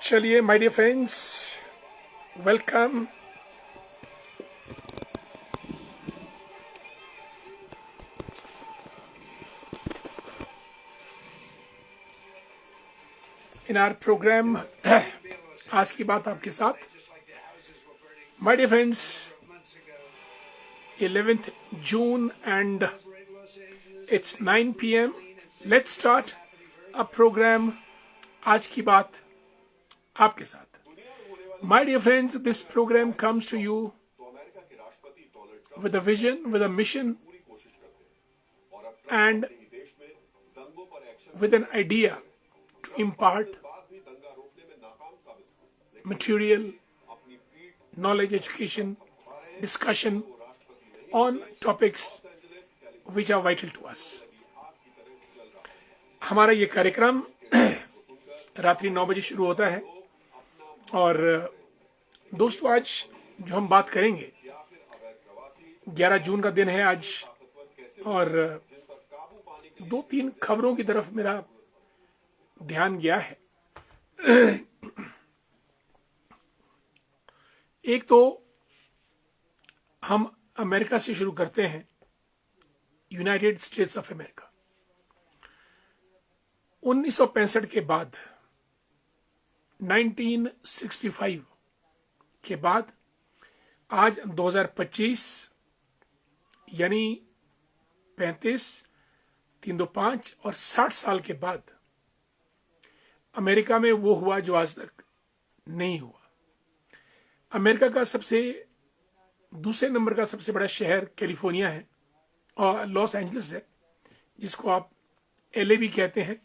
चलिए my dear friends, welcome. In our programme आज की बात आपके साथ। My dear friends, 11th June and it's 9 p.m. Let's start a program आज की बात आपके साथ। My dear friends, this program comes to you with a vision, with a mission, and with an idea to impart material, knowledge, education, discussion on topics which are vital to us. हमारा ये कार्यक्रम रात्रि 9 बजे शुरू होता है और दोस्तों आज जो हम बात करेंगे 11 जून का दिन है आज, और 2-3 खबरों की तरफ मेरा ध्यान गया है। एक तो हम अमेरिका से शुरू करते हैं, यूनाइटेड स्टेट्स ऑफ अमेरिका। 1965 के बाद, 1965 के बाद आज 2025 यानी 35, 325 और 60 साल के बाद अमेरिका में वो हुआ जो आज तक नहीं हुआ। अमेरिका का दूसरे नंबर का सबसे बड़ा शहर कैलिफोर्निया है और लॉस एंजलिस है, जिसको आप एलए भी कहते हैं।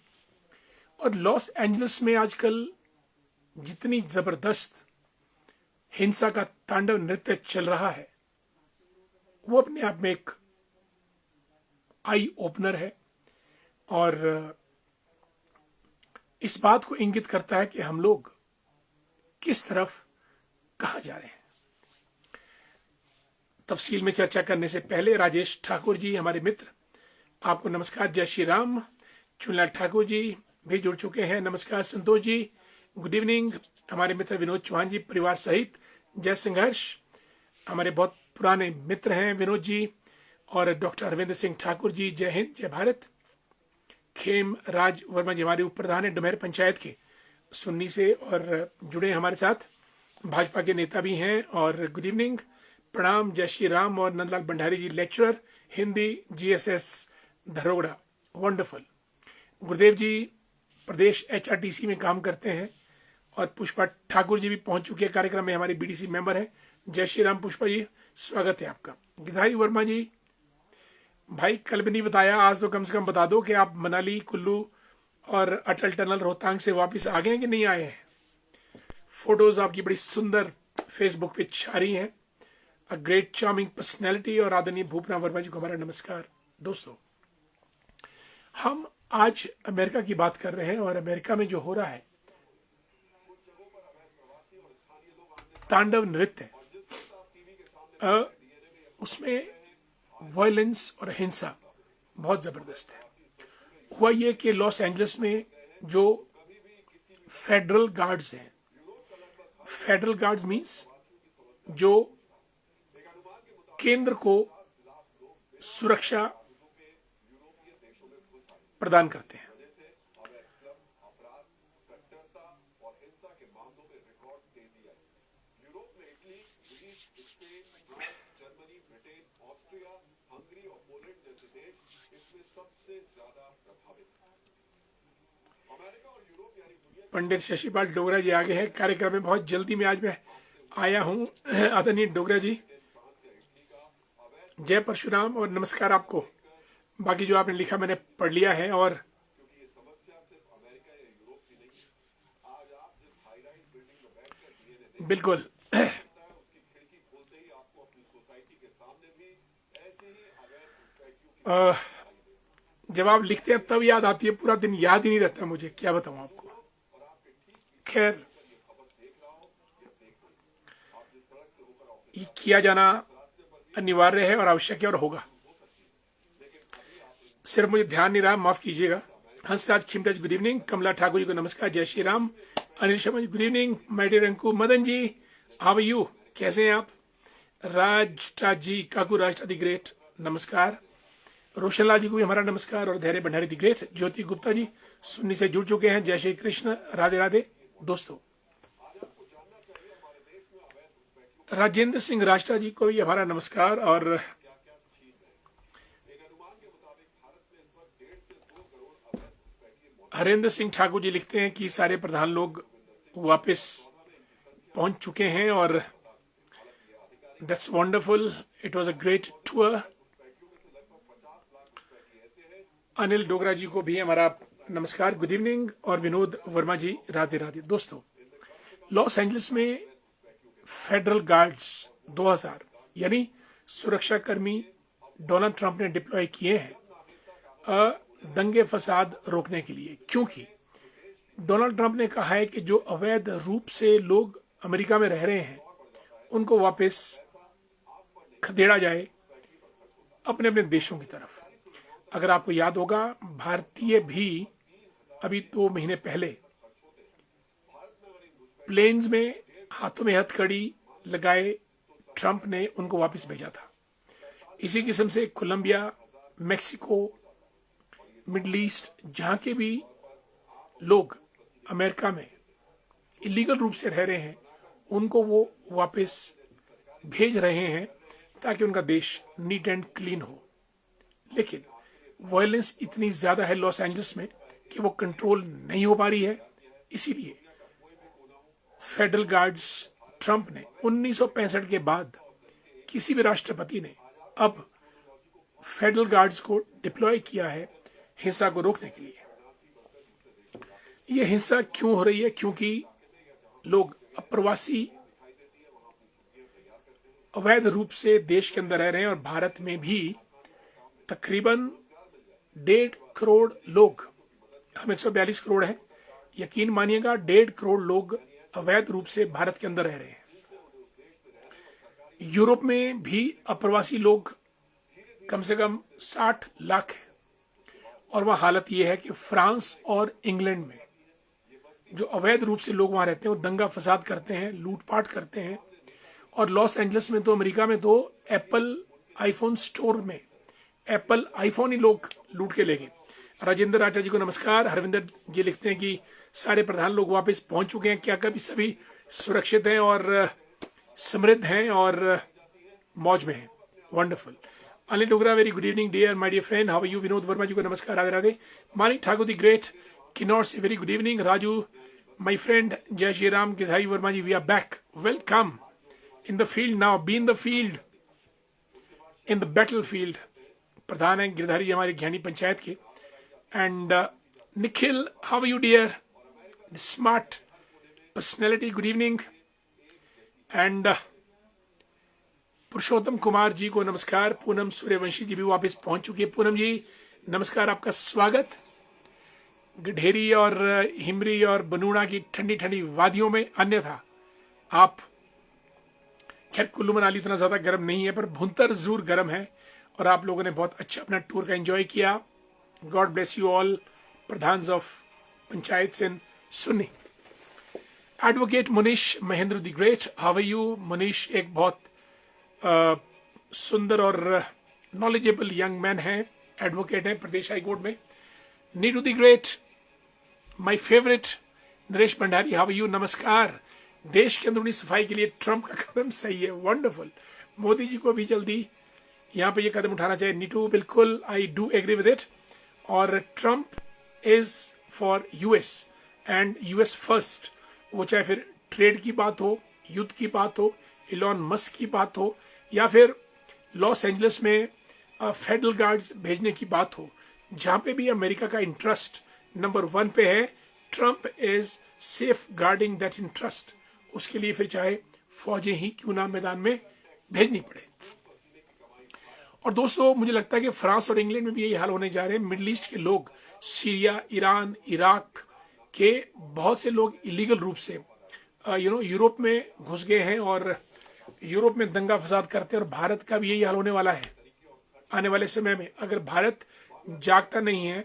और लॉस एंजलिस में आजकल जितनी जबरदस्त हिंसा का तांडव नृत्य चल रहा है वो अपने आप में एक आई ओपनर है और इस बात को इंगित करता है कि हम लोग किस तरफ कहां जा रहे हैं। तफसील में चर्चा करने से पहले राजेश ठाकुर जी हमारे मित्र, आपको नमस्कार। जय श्री राम। चुनलाल ठाकुर जी भी जुड़ चुके हैं, नमस्कार। Santosh ji good evening. हमारे मित्र विनोद चौहान जी परिवार सहित जय संघर्ष, हमारे बहुत पुराने मित्र हैं विनोद जी। और डॉक्टर अरविंद सिंह ठाकुर जी जय हिंद जय भारत। खेम राज वर्मा जी हमारे उप प्रधान है डुमेर पंचायत के सुन्नी से और जुड़े हमारे साथ, भाजपा के नेता भी हैं। और गुड इवनिंग, प्रणाम, जय श्री राम। और नंदलाल भंडारी जी लेक्चरर हिंदी जीएसएस धरोड़ा, वंडरफुल। गुरुदेव जी प्रदेश एचआरटीसी में काम करते हैं। और पुष्पा ठाकुर जी भी पहुंच चुके हैं कार्यक्रम में, हमारी बीडीसी मेंबर है। जय श्री राम पुष्पा जी, स्वागत है आपका। गिधारी वर्मा जी, भाई कल भी नहीं बताया, आज तो कम से कम बता दो कि आप मनाली, कुल्लू और अटल टनल रोहतांग से वापस आ गए हैं कि नहीं आए हैं। फोटोज आपकी बड़ी सुंदर फेसबुक पे छा रही हैं। A great charming personality. और आदरणीय भूपना वर्मा जी को हमारा नमस्कार। दोस्तों, हम आज अमेरिका की बात कर रहे हैं और अमेरिका में जो हो रहा है तांडव नृत्य, उसमें वायलेंस और हिंसा बहुत जबरदस्त है। हुआ ये कि लॉस एंजलिस में जो फेडरल गार्ड्स हैं, फेडरल गार्ड्स मींस जो केंद्र को सुरक्षा प्रदान करते हैं, पंडित शशिपाल डोगरा जी आगे हैं कार्यक्रम में। बहुत जल्दी में आज मैं आया हूं। आदरणीय डोगरा जी, जय परशुराम और नमस्कार आपको। बाकी जो आपने लिखा मैंने पढ़ लिया है। और बिल्कुल जब आप लिखते हैं तब याद आती है, पूरा दिन याद ही नहीं रहता मुझे, क्या बताऊं आपको। खैर, ये किया जाना अनिवार्य है और आवश्यक है और होगा। सिर्फ मुझे ध्यान नहीं रहा, माफ कीजिएगा। Hansraj Khimraj good evening. कमला ठाकुर जी को नमस्कार, जय Shri Ram. Anil Sharma ji, good evening my dear Anku. Madan ji, how are you, कैसे हैं आप? राज जी, काकू राज दी ग्रेट, नमस्कार। रोशनलाल जी को भी हमारा नमस्कार और धैर्य भंडारी दी ग्रेट। ज्योति गुप्ता जी सुन्नी से जुड़ चुके हैं, जय श्री कृष्ण, राधे राधे दोस्तों। राजेंद्र सिंह राष्ट्रा जी को भी हमारा नमस्कार। और हरेंद्र सिंह ठाकुर जी लिखते हैं कि सारे प्रधान लोग वापस पहुंच चुके हैं और that's wonderful, it was a great tour. Anil Dogra ji को भी हमारा नमस्कार, गुड इवनिंग। और विनोद वर्मा जी, राधे राधे दोस्तों। लॉस एंजलिस में फेडरल गार्ड्स 2000 यानी सुरक्षा कर्मी डोनाल्ड ट्रंप ने डिप्लॉय किए हैं दंगे फसाद रोकने के लिए, क्योंकि डोनाल्ड ट्रंप ने कहा है कि जो अवैध रूप से लोग अमेरिका में रह रहे हैं उनको वापस खदेड़ा जाए अपने अपने देशों की तरफ। अगर आपको याद होगा, भारतीय भी अभी 2 महीने पहले प्लेन्स में हाथों में हथकड़ी लगाए ट्रंप ने उनको वापस भेजा था। इसी किस्म से कोलंबिया, मेक्सिको, मिडल ईस्ट, जहां के भी लोग अमेरिका में इलीगल रूप से रह रहे हैं उनको वो वापस भेज रहे हैं ताकि उनका देश नीट एंड क्लीन हो। लेकिन वायलेंस इतनी ज्यादा है लॉस एंजलिस में कि वो कंट्रोल नहीं हो पा रही है। इसीलिए फेडरल गार्ड्स, ट्रंप ने 1965 के बाद किसी भी राष्ट्रपति ने अब फेडरल गार्ड्स को डिप्लॉय किया है हिंसा को रोकने के लिए। यह हिंसा क्यों हो रही है? क्योंकि लोग अप्रवासी अवैध रूप से देश के अंदर रह रहे हैं और भारत में भी तकरीबन 1.5 करोड़ लोग, हम 142 करोड़ हैं, यकीन मानिएगा 1.5 करोड़ लोग अवैध रूप से भारत के अंदर रह रहे हैं। यूरोप में भी अप्रवासी लोग कम से कम 60 लाख है। और वह हालत यह है कि फ्रांस और इंग्लैंड में जो अवैध रूप से लोग वहां रहते हैं वो दंगा फसाद करते हैं, लूटपाट करते हैं। और लॉस एंजलिस में तो, अमेरिका में तो एप्पल आईफोन स्टोर में एप्पल आईफोन ही लोग लूट के ले गए। राजेंद्र राजा जी को नमस्कार। हरविंदर जी लिखते हैं कि सारे प्रधान लोग वापस पहुंच चुके हैं, क्या कभी सभी सुरक्षित हैं और समृद्ध हैं और मौज में हैं। Wonderful. Anil Dogra, very good evening dear my dear friend, how are you? Vinod Verma ji को नमस्कार, राधे राधे। मानिक ठाकुर दी ग्रेट, किन्नौर से, very good evening. Raju my friend, जय Shri Ram. Gidhai Verma ji, we are back, welcome in the field now, be in the field, in the battle field. प्रधान है गिरधारी हमारे ज्ञानी पंचायत के। And Nikhil, how are you dear? Smart personality, good evening. And Purushottam Kumar ji को नमस्कार। पूनम सूर्यवंशी जी भी वापस पहुंच चुकी है। पूनम जी नमस्कार, आपका स्वागत। गढेरी और हिमरी और बनुड़ा की ठंडी ठंडी वादियों में, अन्यथा आप, खैर कुल्लू मनाली इतना ज्यादा गर्म नहीं है पर भुंतर जरूर गर्म है। और आप लोगों ने बहुत अच्छा अपना टूर का एंजॉय किया। God bless you all pradhan of panchayat in Sunni. Advocate Munish Mahendra the great, how are you? Munish एक बहुत सुंदर और नॉलेजेबल यंग मैन है, एडवोकेट है प्रदेश हाई कोर्ट में। Neetu the great, my favourite. Naresh Bhandari, how are you? नमस्कार। देश के अंदरूनी सफाई के लिए ट्रंप का कदम सही है, वंडरफुल। मोदी जी को भी जल्दी यहाँ पे ये कदम उठाना चाहिए। नीटू, बिल्कुल, I do agree with it. और Trump is for US and US first. वो चाहे फिर ट्रेड की बात हो, युद्ध की बात हो, इलॉन मस्क की बात हो, या फिर लॉस एंजलिस में फेडरल गार्ड्स भेजने की बात हो, जहां पे भी अमेरिका का इंटरेस्ट नंबर 1 पे है, Trump is safeguarding that interest. उसके लिए फिर चाहे फौजें ही क्यों ना मैदान में भेजनी पड़े। और दोस्तों, मुझे लगता है कि फ्रांस और इंग्लैंड में भी यही हाल होने जा रहे हैं। मिडिल ईस्ट के लोग, सीरिया, ईरान, इराक के बहुत से लोग इलीगल रूप से यूरोप में घुस गए हैं और यूरोप में दंगा फसाद करते हैं। और भारत का भी यही हाल होने वाला है आने वाले समय में, अगर भारत जागता नहीं है।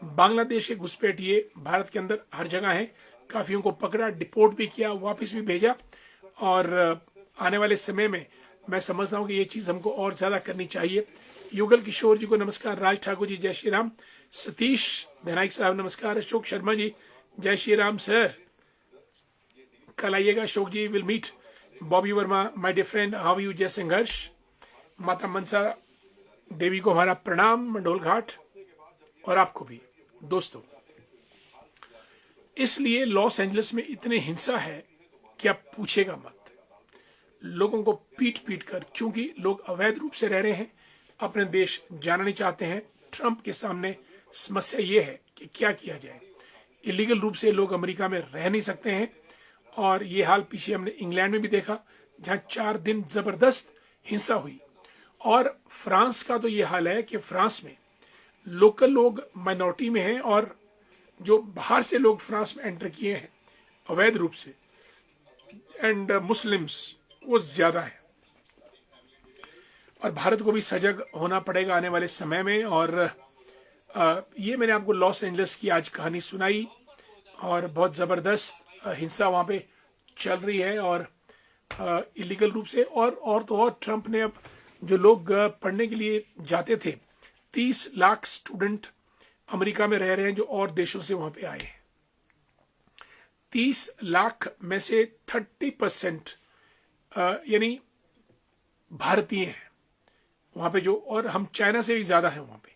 बांग्लादेश के घुसपैठिए भारत के अंदर हर जगह है, काफियों को पकड़ा, डिपोर्ट भी किया, वापस भी भेजा। और आने वाले समय में मैं समझता हूँ कि ये चीज हमको और ज्यादा करनी चाहिए। युगल किशोर जी को नमस्कार, राज ठाकुर जी जय श्री राम, सतीश धनाइक साहब नमस्कार, अशोक शर्मा जी जय श्री राम सर, कल आइएगा Ashok ji, will meet. Bobby Verma my dear friend, how you जय संघर्ष, माता मनसा देवी को हमारा प्रणाम मंडोल घाट, और आपको भी दोस्तों। इसलिए लॉस एंजलिस में इतने हिंसा है कि आप पूछेगा मत। लोगों को पीट पीट कर, क्योंकि लोग अवैध रूप से रह रहे हैं, अपने देश जाना नहीं चाहते हैं। ट्रंप के सामने समस्या ये है कि क्या किया जाए। इलीगल रूप से लोग अमेरिका में रह नहीं सकते हैं, और ये हाल पीछे हमने इंग्लैंड में भी देखा, जहां 4 दिन जबरदस्त हिंसा हुई। और फ्रांस का तो ये हाल है कि फ्रांस में लोकल लोग माइनॉरिटी में हैं, और जो बाहर से लोग फ्रांस में एंटर किए हैं अवैध रूप से, एंड मुस्लिम्स वो ज्यादा है। और भारत को भी सजग होना पड़ेगा आने वाले समय में। और ये मैंने आपको लॉस एंजलिस की आज कहानी सुनाई, और बहुत जबरदस्त हिंसा वहां पे चल रही है, और इलीगल रूप से। और तो और ट्रंप ने अब जो लोग पढ़ने के लिए जाते थे, 30 लाख स्टूडेंट अमेरिका में रह रहे हैं जो और देशों से वहां पे आए हैं। 30 लाख में से 30% यानी भारतीय हैं वहां पे जो, और हम चाइना से भी ज्यादा हैं वहां पे।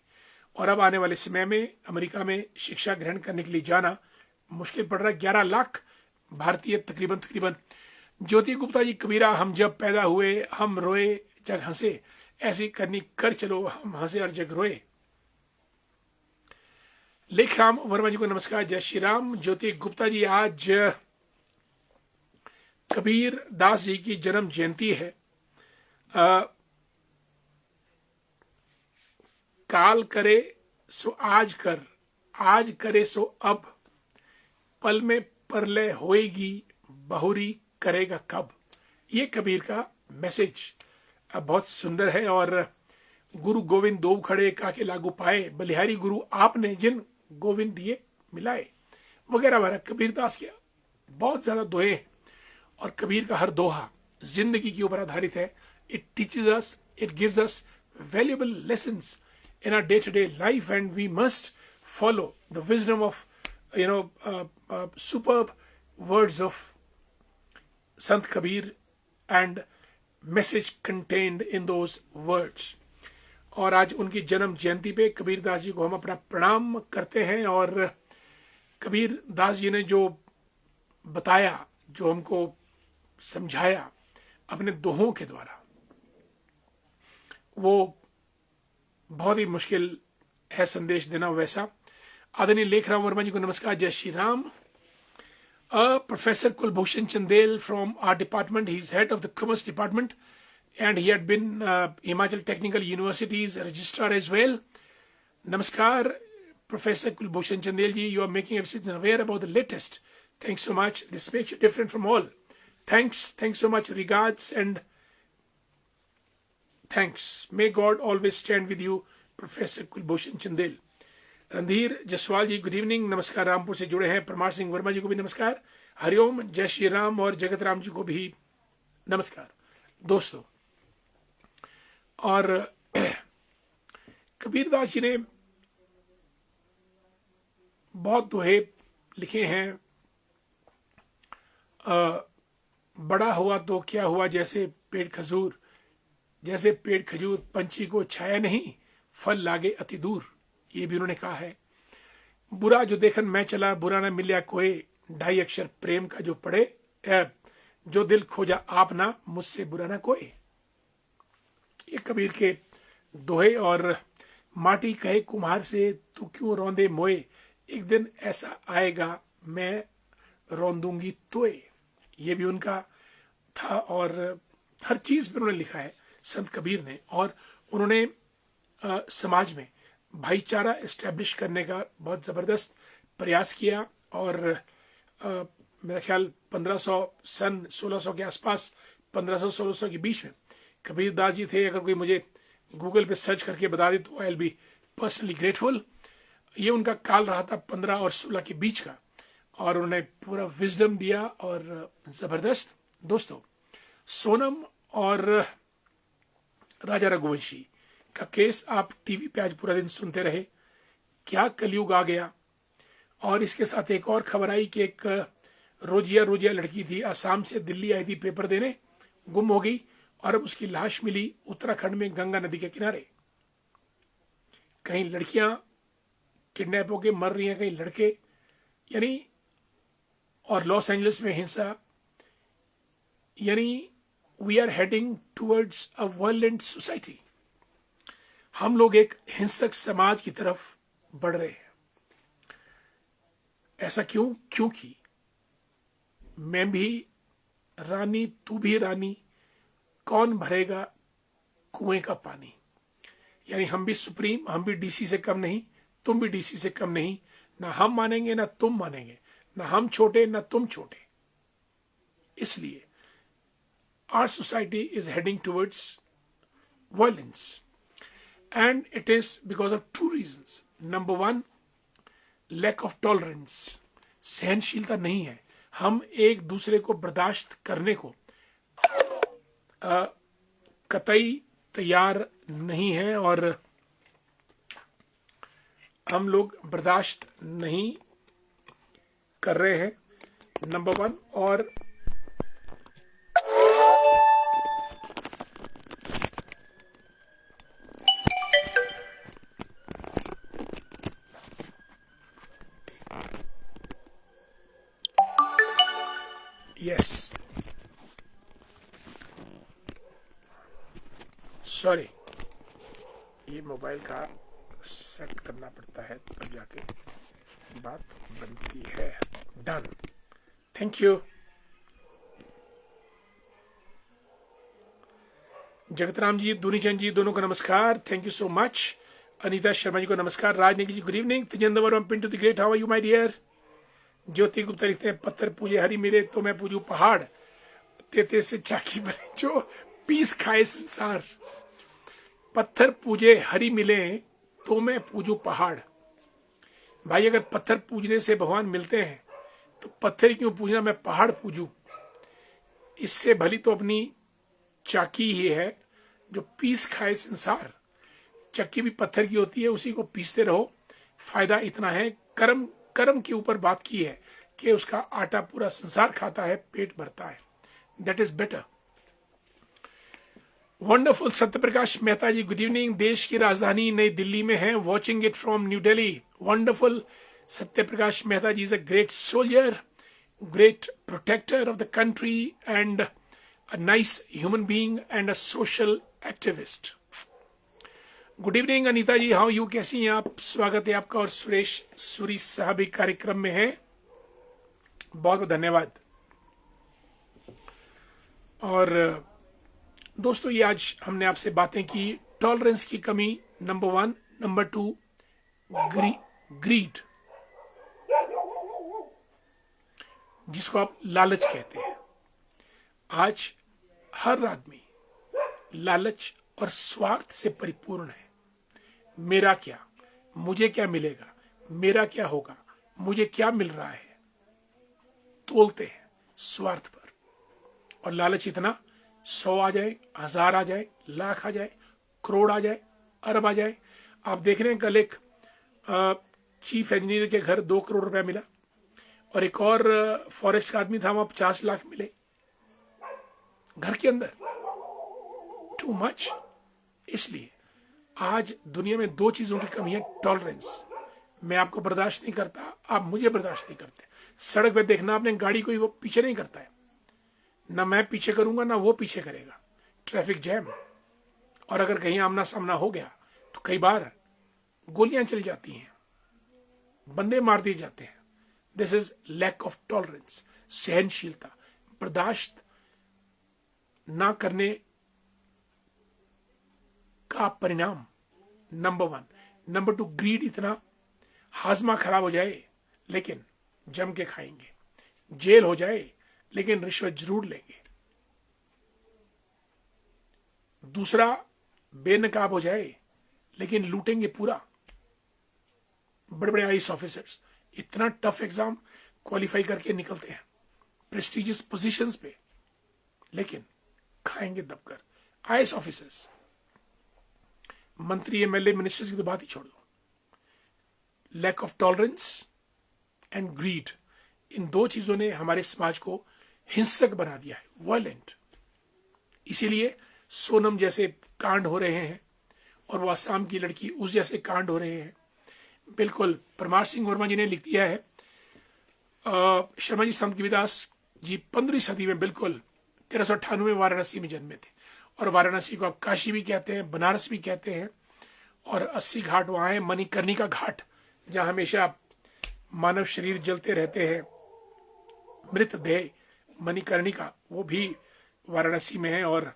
और अब आने वाले समय में अमेरिका में शिक्षा ग्रहण करने के लिए जाना मुश्किल पड़ रहा है। 11 लाख भारतीय तकरीबन। ज्योति गुप्ता जी कबीरा, हम जब पैदा हुए हम रोए जग हंसे, ऐसी करनी कर चलो हम हंसे और जग रोए। लेखराम वर्मा जी को नमस्कार, जय श्री राम। ज्योति गुप्ता जी, आज कबीर दास जी की जन्म जयंती है। काल करे सो आज कर, आज करे सो अब, पल में परलय होएगी, बहुरी करेगा कब। ये कबीर का मैसेज बहुत सुंदर है। और गुरु गोविंद दो खड़े काके लागू पाए, बलिहारी गुरु आपने जिन गोविंद दिए मिलाए, वगैरह वगैरह। कबीरदास के बहुत ज्यादा दोहे हैं, और कबीर का हर दोहा जिंदगी के ऊपर आधारित है। It teaches us, it gives us valuable lessons in our day-to-day life, and we must follow the wisdom of superb words of Sant Kabir and message contained in those words. और आज उनकी जन्म जयंती पे कबीर दास जी को हम अपना प्रणाम करते हैं। और कबीर दास जी ने जो बताया, जो हमको समझाया अपने दोहों के द्वारा, वो बहुत ही मुश्किल है संदेश देना वैसा। आदरणीय लेखराम वर्मा जी को नमस्कार, जय Shri Ram. Professor Kulbhushan Chandel from our department, he's head of the commerce department, and he had been Himachal Technical University's registrar as well. Namaskar, Professor Kulbhushan Chandel ji, you are making everyone aware about the latest. Thanks so much. This makes you different from all. Thanks so much. Regards and thanks. May God always stand with you, Professor Kulbhushan Chandel. Randhir Jaswal ji, good evening, नमस्कार। रामपुर से जुड़े हैं। परमार सिंह वर्मा जी को भी नमस्कार, हरिओम, जय श्री राम। और जगत राम जी को भी नमस्कार दोस्तों। और कबीरदास जी ने बहुत दोहे लिखे हैं। बड़ा हुआ तो क्या हुआ, जैसे पेड़ खजूर, जैसे पेड़ खजूर, पंछी को छाया नहीं, फल लागे अति दूर। ये भी उन्होंने कहा है। बुरा जो देखन मैं चला, बुरा ना मिलिया कोई, 2.5 अक्षर प्रेम का जो पढ़े, जो दिल खोजा आप ना, मुझसे बुरा ना कोई। ये कबीर के दोहे। और माटी कहे कुम्हार से, तू क्यों रौंदे मोए, एक दिन ऐसा आएगा मैं रौंदूंगी तोए। ये भी उनका था। और हर चीज पर उन्होंने लिखा है संत कबीर ने। और उन्होंने समाज में भाईचारा एस्टेब्लिश करने का बहुत जबरदस्त प्रयास किया। और मेरा ख्याल 1600 के आसपास, 1500-1600 के बीच में कबीरदास जी थे। अगर कोई मुझे गूगल पे सर्च करके बता दे तो I will be personally grateful. ये उनका काल रहा था 15 और 16 के बीच का। और उन्होंने पूरा विजडम दिया और जबरदस्त। दोस्तों, सोनम और राजा रघुवंशी का केस आप टीवी पे आज पूरा दिन सुनते रहे। क्या कलयुग आ गया। और इसके साथ एक और खबर आई कि एक रोजिया रोजिया लड़की थी, असम से दिल्ली आई थी पेपर देने, गुम हो गई और अब उसकी लाश मिली उत्तराखंड में गंगा नदी के किनारे। कहीं लड़कियां किडनैप होके मर रही हैं, कहीं लड़के, यानी, और लॉस एंजलिस में हिंसा, यानी we are heading towards a violent society. हम लोग एक हिंसक समाज की तरफ बढ़ रहे हैं। ऐसा क्यों? क्योंकि मैं भी रानी, तू भी रानी, कौन भरेगा कुएं का पानी। यानी हम भी सुप्रीम, हम भी डीसी से कम नहीं, तुम भी डीसी से कम नहीं। ना हम मानेंगे ना तुम मानेंगे, ना हम छोटे ना तुम छोटे। इसलिए our society is heading towards violence, and it is because of two reasons. Number one, lack of tolerance. सहनशीलता नहीं है, हम एक दूसरे को बर्दाश्त करने को कतई तैयार नहीं है और हम लोग बर्दाश्त नहीं कर रहे हैं, नंबर वन। और यस, सॉरी, ये मोबाइल का सेट करना पड़ता है तब जाके बात बनती है। Done, thank you. Jagatram ji, Dunichand ji, दोनों को नमस्कार, thank you so much. Anita Sharma ji को नमस्कार। Rajniti ji, good evening. Tejendra Verma, Pintu the great, how are you my dear. Jyoti Gupta लिखते हैं, पत्थर पूजे हरी मिले तो मैं पूजू पहाड़, तेते से चाकी बने जो पीस खाए संसार। पत्थर पूजे हरी मिले तो मैं पूजू पहाड़। भाई, अगर पत्थर पूजने से भगवान मिलते हैं तो पत्थर क्यों पूजना, मैं पहाड़ पूजू। इससे भली तो अपनी चाकी ही है जो पीस खाए संसार। चक्की भी पत्थर की होती है, उसी को पीसते रहो। फायदा इतना है, कर्म कर्म के ऊपर बात की है कि उसका आटा पूरा संसार खाता है, पेट भरता है। That is better. Wonderful. Satyaprakash Mehta ji, good evening. देश की राजधानी नई दिल्ली में है, watching it from New Delhi. Wonderful. Satyaprakash Mehta ji is a great soldier, great protector of the country, and a nice human being and a social activist. Good evening Anita ji, how you, कैसी हैं आप? स्वागत है आपका। और सुरेश सूरी साहब भी कार्यक्रम में हैं, बहुत बहुत धन्यवाद। और दोस्तों, ये आज हमने आपसे बातें की टॉलरेंस की कमी, number one. Number two, greed, जिसको आप लालच कहते हैं। आज हर आदमी लालच और स्वार्थ से परिपूर्ण है। मेरा क्या, मुझे क्या मिलेगा, मेरा क्या होगा, मुझे क्या मिल रहा है, तोलते हैं स्वार्थ पर। और लालच इतना, 100 आ जाए, 1000 आ जाए, लाख आ जाए, करोड़ आ जाए, अरब आ जाए। आप देख रहे हैं, कल एक चीफ इंजीनियर के घर 2 करोड़ रुपया मिला, और एक और फॉरेस्ट का आदमी था, वहां 50 लाख मिले घर के अंदर। Too much. इसलिए आज दुनिया में 2 चीजों की कमी है, टॉलरेंस। मैं आपको बर्दाश्त नहीं करता, आप मुझे बर्दाश्त नहीं करते। सड़क पे देखना आपने, गाड़ी कोई वो पीछे नहीं करता है, ना मैं पीछे करूंगा ना वो पीछे करेगा। Traffic jam. और अगर कहीं आमना सामना हो गया तो कई बार गोलियां चल जाती हैं, बंदे मार दिए जाते हैं। This is lack of tolerance, सहनशीलता, बर्दाश्त ना करने का परिणाम, number one. Number two, greed इतना, हाजमा खराब हो जाए लेकिन जम के खाएंगे, जेल हो जाए लेकिन रिश्वत जरूर लेंगे। दूसरा, बेनकाब हो जाए लेकिन लूटेंगे पूरा। बड़े बड़े आईएएस ऑफिसर्स, इतना टफ एग्जाम, क्वालिफाई करके निकलते हैं प्रेस्टिजियस पोजीशंस पे, लेकिन खाएंगे दबकर। आईएएस ऑफिसर्स, मंत्री, एमएलए, मिनिस्टर्स की तो बात ही छोड़ दो। Lack of tolerance and greed, इन दो चीजों ने हमारे समाज को हिंसक बना दिया है, वायलेंट। इसीलिए सोनम जैसे कांड हो रहे हैं और वो असम की लड़की उस जैसे कांड हो रहे हैं। बिल्कुल, परमार सिंह वर्मा जी ने लिख दिया है, शर्मा जी संत कबीरदास जी 15वीं सदी में बिल्कुल 1398 में वाराणसी में जन्मे थे, और वाराणसी को आप काशी भी कहते हैं, बनारस भी कहते हैं, और 80 घाट वहां है, मणिकर्णिका घाट जहां हमेशा मानव शरीर जलते रहते हैं, मृतदेह मणिकर्णिका, वो भी वाराणसी में है। और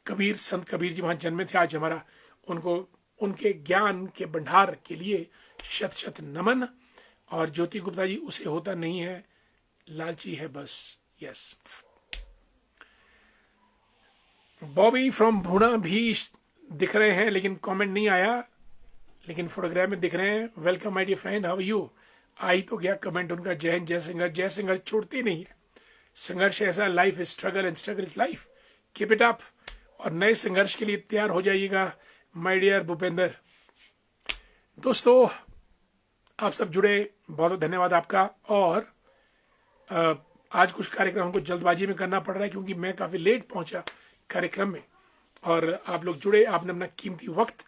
कबीर, संत कबीर जी वहां जन्मे थे। आज हमारा उनको, उनके ज्ञान के भंडार के लिए शत शत नमन। और ज्योति गुप्ता जी, उसे होता नहीं है, लालची है बस। यस, बॉबी फ्रॉम भूना भी दिख रहे हैं, लेकिन कमेंट नहीं आया, लेकिन फोटोग्राफ में दिख रहे हैं। Welcome my dear friend, how are you. आई तो गया कमेंट उनका, जय हिंद, जय संघर्ष। जय संघर्ष छोड़ते नहीं है, संघर्ष ऐसा, life is struggle and struggle is life, keep it up. और नए संघर्ष के लिए तैयार हो जाइएगा माय डियर भूपेंद्र। दोस्तों, आप सब जुड़े, बहुत बहुत धन्यवाद आपका। और आज कुछ कार्यक्रम को जल्दबाजी में करना पड़ रहा है क्योंकि मैं काफी लेट पहुंचा कार्यक्रम में, और आप लोग जुड़े, आपने अपना कीमती वक्त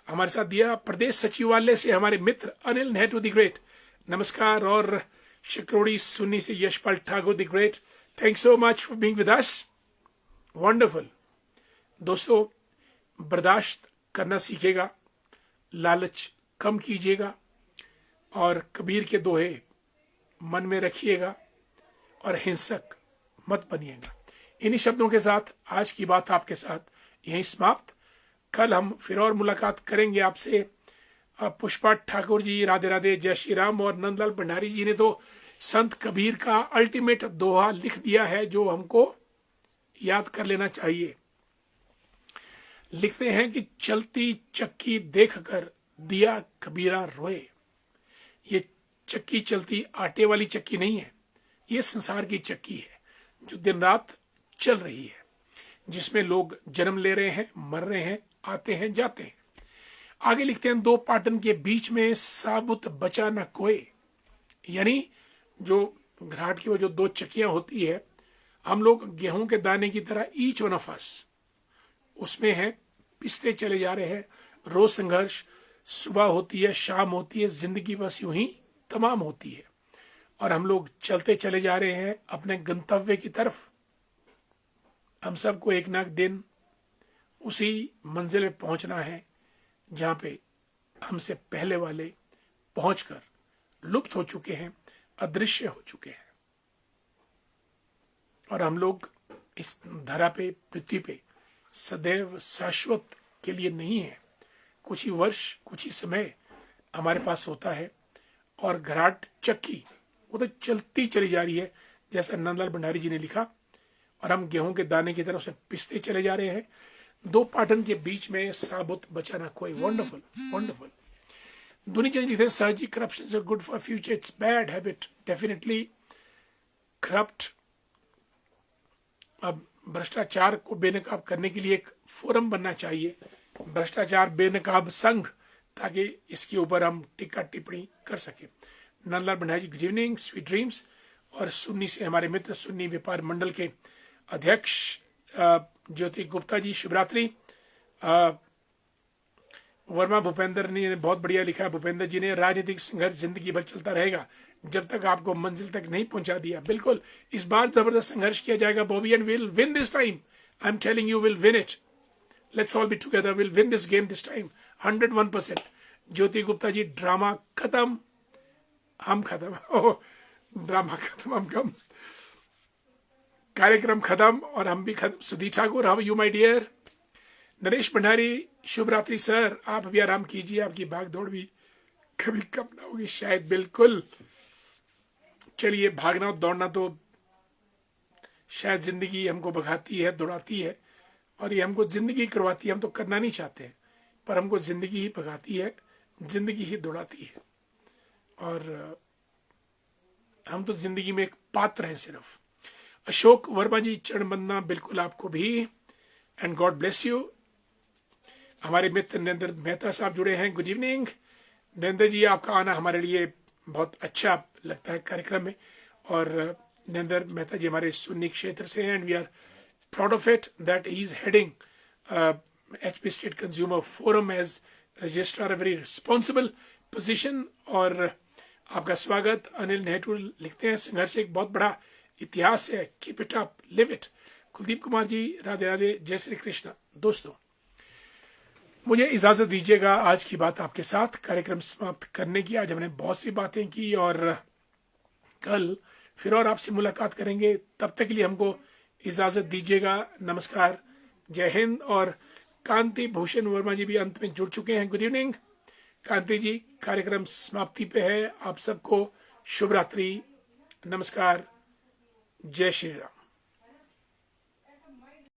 हमारे साथ दिया। प्रदेश सचिवालय से हमारे मित्र अनिल नेहरू द ग्रेट, नमस्कार। और शिकरोड़ी सुन्नी से Yashpal Thakur the great, thanks so much for being with us, wonderful. दोस्तों, बर्दाश्त करना सीखेगा, लालच कम कीजिएगा, और कबीर के दोहे मन में रखिएगा, और हिंसक मत बनिएगा। इन्हीं शब्दों के साथ आज की बात आपके साथ यहीं समाप्त। कल हम फिर और मुलाकात करेंगे आपसे। पुष्पा ठाकुर जी, राधे राधे, जय श्री राम। और नंदलाल भंडारी जी ने तो संत कबीर का अल्टीमेट दोहा लिख दिया है, जो हमको याद कर लेना चाहिए। लिखते हैं कि चलती चक्की देखकर दिया कबीरा रोए। ये चक्की चलती आटे वाली चक्की नहीं है, ये संसार की चक्की है जो दिन रात चल रही है, जिसमें लोग जन्म ले रहे हैं, मर रहे हैं, आते हैं, जाते हैं। आगे लिखते हैं, दो पाटन के बीच में साबुत बचा न कोई। यानी जो घराट की वो जो दो चक्कियां होती है, हम लोग गेहूं के दाने की तरह ईच वन ऑफ अस उसमें है, पिसते चले जा रहे हैं। रोज संघर्ष, सुबह होती है, शाम होती है, जिंदगी बस यूं ही तमाम होती है, और हम लोग चलते चले जा रहे हैं अपने गंतव्य की तरफ। हम सबको एक ना एक दिन उसी मंजिल में पहुंचना है जहां पे हमसे पहले वाले पहुंचकर लुप्त हो चुके हैं, अदृश्य हो चुके हैं। और हम लोग इस धरा पे, पृथ्वी पे सदैव शाश्वत के लिए नहीं है। कुछ ही वर्ष, कुछ ही समय हमारे पास होता है, और घराट चक्की वो तो चलती चली जा रही है, जैसा नंदलाल भंडारी जी ने लिखा, और हम गेहूं के दाने की तरफ से पिसते चले जा रहे हैं। दो पाटन के बीच में साबुत बचा ना कोई। Wonderful, wonderful. दुनिया चंद लिखते हैं, sir corruption is good for future, it's bad habit, definitely corrupt. अब भ्रष्टाचार को बेनकाब करने के लिए एक फोरम बनना चाहिए, भ्रष्टाचार बेनकाब संघ, ताकि इसके ऊपर हम टिक्का टिप्पणी कर सके। नंदलाल भंडारी जी, गुड इवनिंग, स्वीट ड्रीम्स। और सुन्नी से हमारे मित्र, सुन्नी व्यापार मंडल के अध्यक्ष ज्योति गुप्ता जी, शिवरात्रि। वर्मा भूपेंद्र ने बहुत बढ़िया लिखा है, भूपेंद्र जी ने, राजनीतिक संघर्ष जिंदगी भर चलता रहेगा जब तक आपको मंजिल तक नहीं पहुंचा दिया। बिल्कुल, इस बार जबरदस्त संघर्ष किया जाएगा Bobby, and will win this time. I am telling you, will win it. Let's all be together, will win this game this time, 101%। Jyoti Gupta ji, drama खत्म, हम खत्म। ड्रामा खत्म, हम कम, कार्यक्रम खत्म, और हम भी खत्म। Sudhi Thakur, how you my dear. Naresh Bhandari, शुभ रात्रि सर, आप भी आराम कीजिए, आपकी भाग दौड़ भी कभी कम ना होगी शायद। बिल्कुल, चलिए, भागना और दौड़ना तो शायद जिंदगी हमको भगाती है, दौड़ाती है, और ये हमको जिंदगी करवाती है। हम तो करना नहीं चाहते हैं, पर हमको जिंदगी ही भगाती है, जिंदगी ही दौड़ाती है। और हम तो जिंदगी में एक पात्र हैं सिर्फ। अशोक वर्मा जी, चरण वंदना बिल्कुल आपको भी, एंड गॉड ब्लेस यू। हमारे मित्र नरेंद्र मेहता साहब जुड़े हैं, गुड इवनिंग नरेंद्र जी। आपका आना हमारे लिए बहुत अच्छा लगता है कार्यक्रम में, और नरेंद्र मेहता जी हमारे सुन्नी क्षेत्र से हैं, and we are proud of it that he is heading HP state consumer forum as registrar, a very responsible position. और आपका स्वागत। अनिल नेहरू लिखते हैं, संघर्ष एक बहुत बड़ा इतिहास है, keep it up, live it. Kuldeep Kumar ji, Radhe Radhe, जय श्री कृष्ण। दोस्तों, मुझे इजाजत दीजिएगा आज की बात आपके साथ कार्यक्रम समाप्त करने की। आज हमने बहुत सी बातें की और कल फिर और आपसे मुलाकात करेंगे। तब तक के लिए हमको इजाजत दीजिएगा। नमस्कार, जय हिंद। और कांति भूषण वर्मा जी भी अंत में जुड़ चुके हैं, गुड इवनिंग कांति जी। कार्यक्रम समाप्ति पे है। आप सबको शुभ रात्रि, नमस्कार, जय श्री राम।